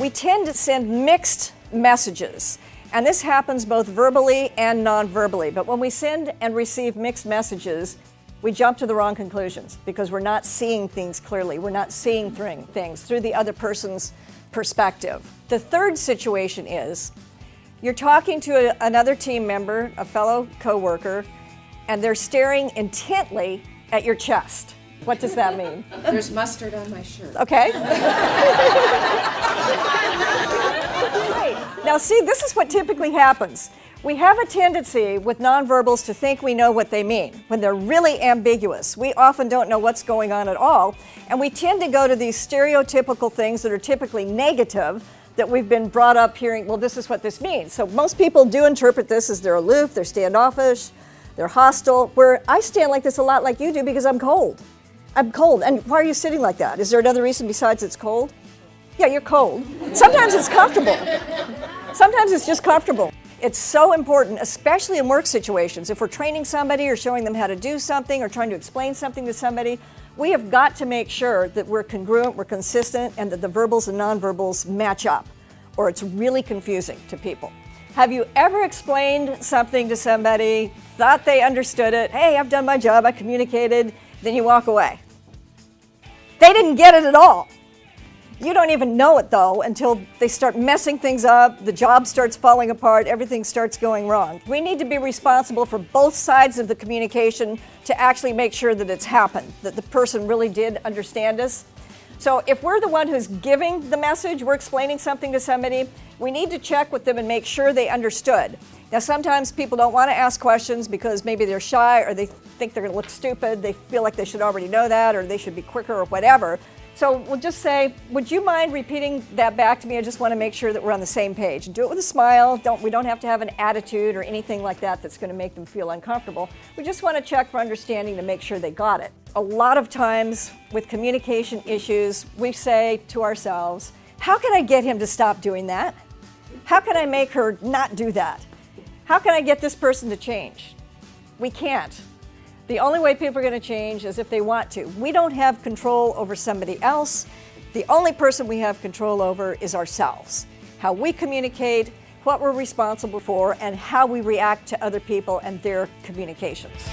We tend to send mixed messages, and this happens both verbally and non-verbally. But when we send and receive mixed messages, we jump to the wrong conclusions because we're not seeing things clearly. We're not seeing things through the other person's perspective. The third situation is you're talking to another team member, a fellow coworker, and they're staring intently at your chest. What does that mean? There's mustard on my shirt. Okay. Now see, this is what typically happens. We have a tendency with nonverbals to think we know what they mean when they're really ambiguous. We often don't know what's going on at all, and we tend to go to these stereotypical things that are typically negative that we've been brought up hearing, well, this is what this means. So most people do interpret this as they're aloof, they're standoffish, they're hostile, where I stand like this a lot like you do because I'm cold. I'm cold. And why are you sitting like that? Is there another reason besides it's cold? Yeah, you're cold. Sometimes it's comfortable. Sometimes it's just comfortable. It's so important, especially in work situations. If we're training somebody or showing them how to do something or trying to explain something to somebody, we have got to make sure that we're congruent, we're consistent, and that the verbals and nonverbals match up, or it's really confusing to people. Have you ever explained something to somebody, thought they understood it, hey, I've done my job, I communicated, then you walk away? They didn't get it at all. You don't even know it though until they start messing things up, the job starts falling apart, everything starts going wrong. We need to be responsible for both sides of the communication to actually make sure that it's happened, that the person really did understand us. So if we're the one who's giving the message, we're explaining something to somebody, we need to check with them and make sure they understood. Now sometimes people don't want to ask questions because maybe they're shy or they think they're going to look stupid, they feel like they should already know that or they should be quicker or whatever. So we'll just say, would you mind repeating that back to me? I just want to make sure that we're on the same page. Do it with a smile. We don't have to have an attitude or anything like that that's going to make them feel uncomfortable. We just want to check for understanding to make sure they got it. A lot of times with communication issues, we say to ourselves, how can I get him to stop doing that? How can I make her not do that? How can I get this person to change? We can't. The only way people are going to change is if they want to. We don't have control over somebody else. The only person we have control over is ourselves. How we communicate, what we're responsible for, and how we react to other people and their communications.